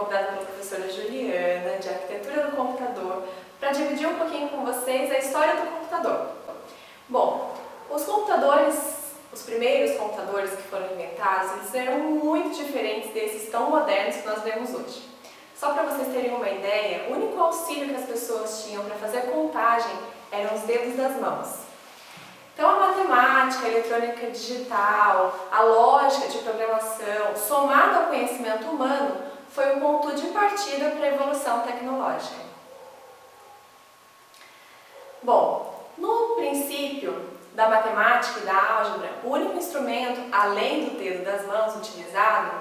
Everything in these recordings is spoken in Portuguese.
convidada pela professora Juliana, de Arquitetura do Computador, para dividir um pouquinho com vocês a história do computador. Bom, os primeiros computadores que foram inventados, eles eram muito diferentes desses tão modernos que nós vemos hoje. Só para vocês terem uma ideia, o único auxílio que as pessoas tinham para fazer contagem eram os dedos das mãos. Então a matemática, a eletrônica digital, a lógica de programação, somado ao conhecimento humano, foi o ponto de partida para a evolução tecnológica. Bom, no princípio da matemática e da álgebra, o único instrumento, além do dedo das mãos utilizado,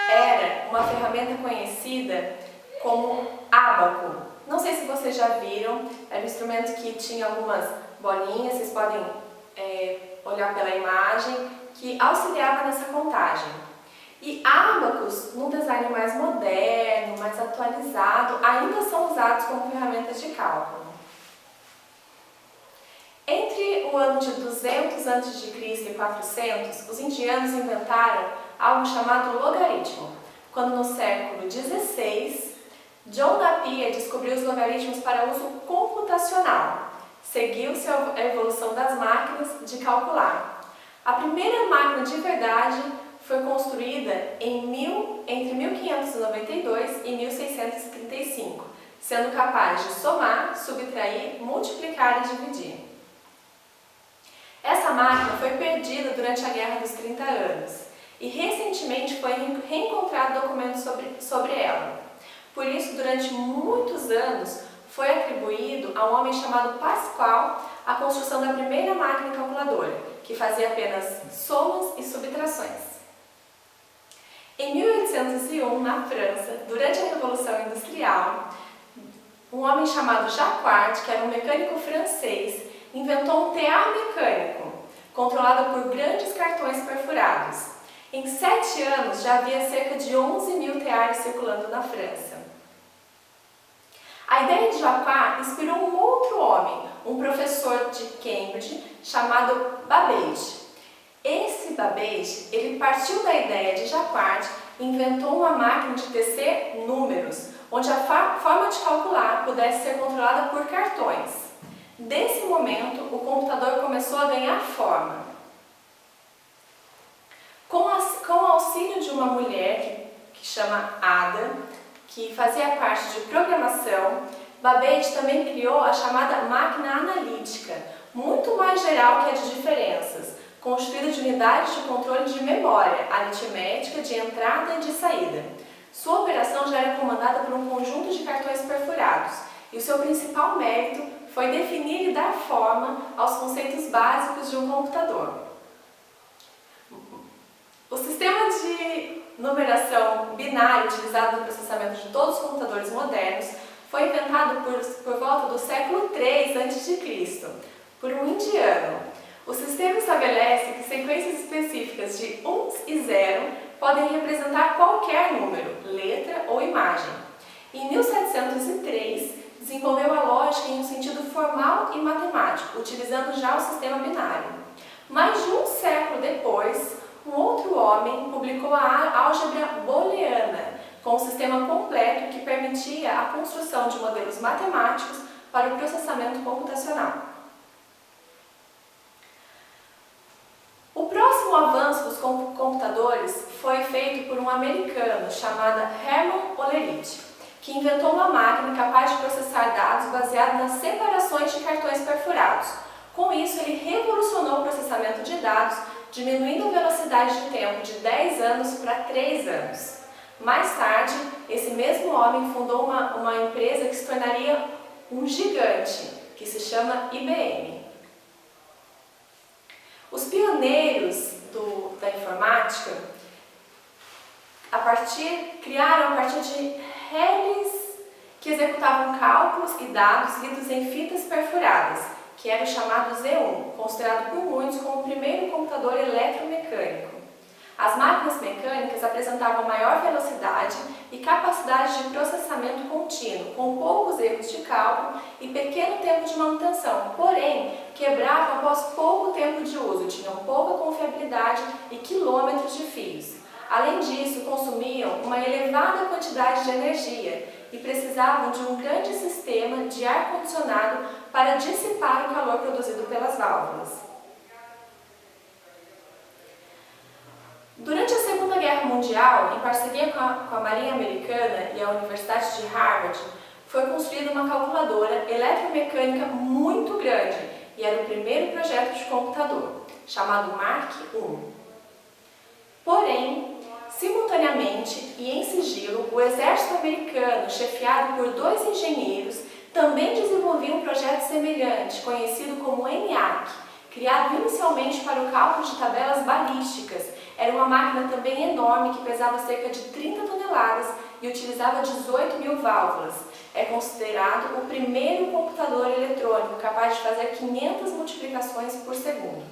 era uma ferramenta conhecida como ábaco. Não sei se vocês já viram, era um instrumento que tinha algumas bolinhas, vocês podem olhar pela imagem, que auxiliava nessa contagem. E ábacos, num design mais moderno, mais atualizado, ainda são usados como ferramentas de cálculo. Entre o ano de 200 a.C. e 400, os indianos inventaram algo chamado logaritmo, quando no século XVI, John Napier descobriu os logaritmos para uso computacional. Seguiu-se a evolução das máquinas de calcular. A primeira máquina de verdade foi construída entre 1592 e 1635, sendo capaz de somar, subtrair, multiplicar e dividir. Essa máquina foi perdida durante a Guerra dos 30 Anos e recentemente foi reencontrado documentos sobre ela. Por isso, durante muitos anos, foi atribuído a um homem chamado Pascal a construção da primeira máquina calculadora, que fazia apenas somas e subtrações. Em 1801, na França, durante a Revolução Industrial, um homem chamado Jacquard, que era um mecânico francês, inventou um tear mecânico, controlado por grandes cartões perfurados. Em 7 anos, já havia cerca de 11.000 teares circulando na França. A ideia de Jacquard inspirou um outro homem, um professor de Cambridge, chamado Babbage. Esse Babbage, ele partiu da ideia de Jacquard e inventou uma máquina de tecer números, onde a forma de calcular pudesse ser controlada por cartões. Desse momento, o computador começou a ganhar forma. Com o auxílio de uma mulher que chama Ada, que fazia parte de programação, Babbage também criou a chamada máquina analítica, muito mais geral que a de diferenças, constituída de unidades de controle de memória, aritmética, de entrada e de saída. Sua operação já era comandada por um conjunto de cartões perfurados, e o seu principal mérito foi definir e dar forma aos conceitos básicos de um computador. O sistema de numeração binária utilizado no processamento de todos os computadores modernos foi inventado por volta do século III a.C., por um indiano. O sistema estabelece que sequências específicas de 1 e 0 podem representar qualquer número, letra ou imagem. Em 1703, desenvolveu a lógica em um sentido formal e matemático, utilizando já o sistema binário. Mais de um século depois, um outro homem publicou a álgebra booleana, com um sistema completo que permitia a construção de modelos matemáticos para o processamento computacional. O próximo avanço dos computadores foi feito por um americano chamado Hermann Hollerith, que inventou uma máquina capaz de processar dados baseado nas separações de cartões perfurados. Com isso, ele revolucionou o processamento de dados, diminuindo a velocidade de tempo de 10 anos para 3 anos. Mais tarde, esse mesmo homem fundou uma empresa que se tornaria um gigante, que se chama IBM. Os pioneiros da informática criaram a partir de reles que executavam cálculos e dados lidos em fitas perfuradas, que era o chamado Z1, considerado por muitos como o primeiro computador eletromecânico. As máquinas mecânicas apresentavam maior velocidade e capacidade de processamento contínuo, com poucos erros de cálculo e pequeno tempo de manutenção, porém quebravam após pouco tempo de uso, tinham pouca confiabilidade e quilômetros de fios. Além disso, consumiam uma elevada quantidade de energia e precisavam de um grande sistema de ar-condicionado para dissipar o calor produzido pelas válvulas. Durante a Segunda Guerra Mundial, em parceria com a Marinha Americana e a Universidade de Harvard, foi construída uma calculadora eletromecânica muito grande e era o primeiro projeto de computador, chamado Mark I. Porém, simultaneamente e em sigilo, o exército americano, chefiado por 2 engenheiros, também desenvolvia um projeto semelhante, conhecido como ENIAC, criado inicialmente para o cálculo de tabelas balísticas. Era uma máquina também enorme que pesava cerca de 30 toneladas e utilizava 18.000 válvulas. É considerado o primeiro computador eletrônico capaz de fazer 500 multiplicações por segundo.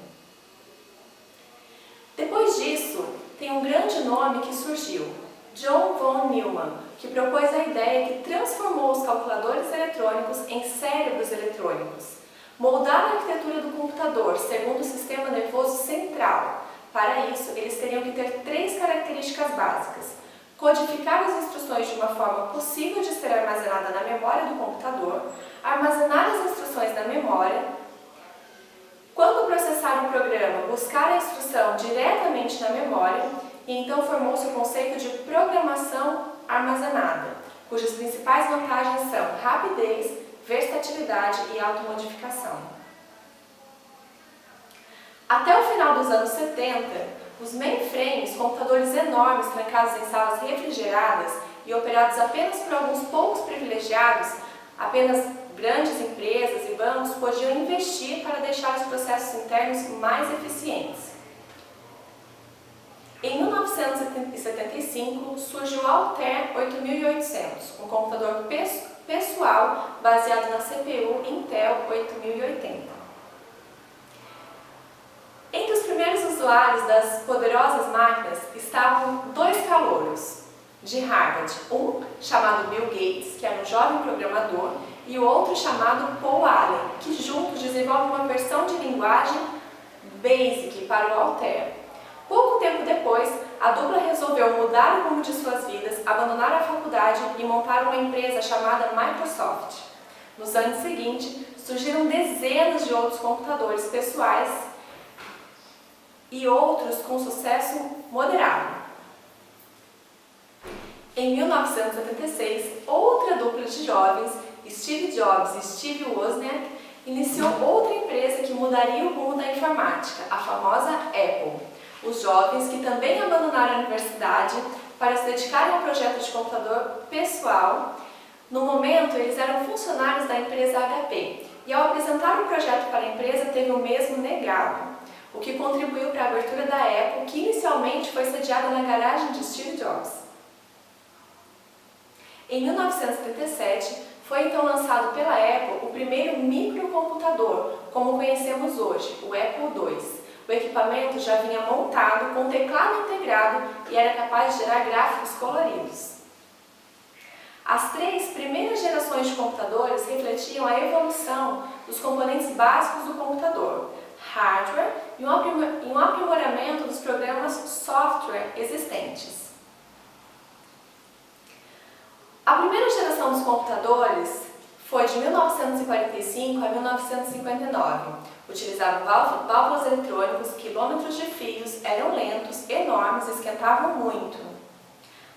Depois disso, tem um grande nome que surgiu, John von Neumann, que propôs a ideia que transformou os calculadores eletrônicos em cérebros eletrônicos. Moldar a arquitetura do computador segundo o sistema nervoso central. Para isso, eles teriam que ter 3 características básicas: codificar as instruções de uma forma possível de ser armazenada na memória do computador, armazenar as instruções na memória, quando processar um programa, buscar a instrução diretamente na memória, e então formou-se o conceito de programação armazenada, cujas principais vantagens são rapidez, versatilidade e automodificação. Até o final dos anos 70, os mainframes, computadores enormes trancados em salas refrigeradas e operados apenas por alguns poucos privilegiados, apenas grandes empresas e bancos podiam investir para deixar os processos internos mais eficientes. Em 1975, surge o Altair 8800, um computador pessoal baseado na CPU Intel 8080. Entre os primeiros usuários das poderosas máquinas estavam 2 calouros de Harvard, um chamado Bill Gates, que era um jovem programador, e o outro chamado Paul Allen, que juntos desenvolvem uma versão de linguagem BASIC para o Altair. Pouco tempo depois, a dupla resolveu mudar o rumo de suas vidas, abandonar a faculdade e montar uma empresa chamada Microsoft. Nos anos seguintes, surgiram dezenas de outros computadores pessoais e outros com sucesso moderado. Em 1976, outra dupla de jovens, Steve Jobs e Steve Wozniak, iniciou outra empresa que mudaria o rumo da informática, a famosa Apple. Os jovens, que também abandonaram a universidade para se dedicarem ao projeto de computador pessoal, no momento eles eram funcionários da empresa HP, e ao apresentar o projeto para a empresa teve o mesmo negado, o que contribuiu para a abertura da Apple, que inicialmente foi sediada na garagem de Steve Jobs. Em 1977, foi então lançado pela Apple o primeiro microcomputador, como conhecemos hoje, o Apple II. O equipamento já vinha montado com teclado integrado e era capaz de gerar gráficos coloridos. As 3 primeiras gerações de computadores refletiam a evolução dos componentes básicos do computador, hardware e um aprimoramento dos programas software existentes. A primeira geração dos computadores foi de 1945 a 1959. Utilizavam válvulas eletrônicas, quilômetros de fios, eram lentos, enormes e esquentavam muito.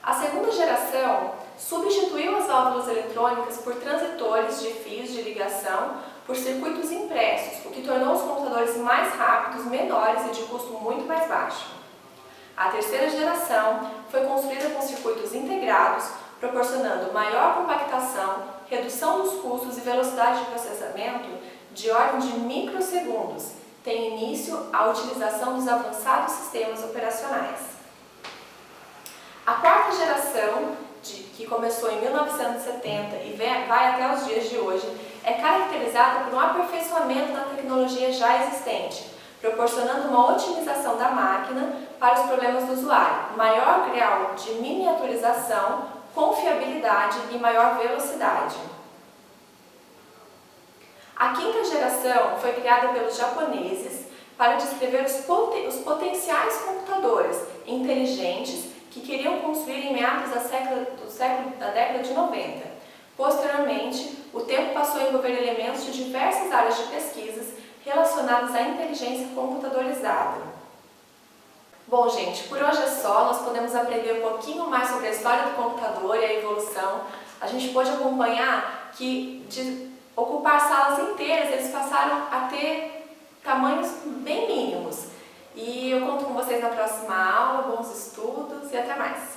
A segunda geração substituiu as válvulas eletrônicas por transitores de fios de ligação por circuitos impressos, o que tornou os computadores mais rápidos, menores e de custo muito mais baixo. A terceira geração foi construída com circuitos integrados, proporcionando maior compactação, redução dos custos e velocidade de processamento de ordem de microsegundos. Tem início a utilização dos avançados sistemas operacionais. A quarta geração, que começou em 1970 e vai até os dias de hoje, é caracterizada por um aperfeiçoamento da tecnologia já existente, proporcionando uma otimização da máquina para os problemas do usuário, maior grau de miniaturização, confiabilidade e maior velocidade. A quinta geração foi criada pelos japoneses para descrever os potenciais computadores inteligentes que queriam construir em meados da década de 90. Posteriormente, o tempo passou a envolver elementos de diversas áreas de pesquisas relacionadas à inteligência computadorizada. Bom, gente, por hoje é só. Nós podemos aprender um pouquinho mais sobre a história do computador e a evolução. A gente pôde acompanhar que de ocupar salas inteiras, eles passaram a ter tamanhos bem mínimos. E eu conto com vocês na próxima aula. Bons estudos e até mais!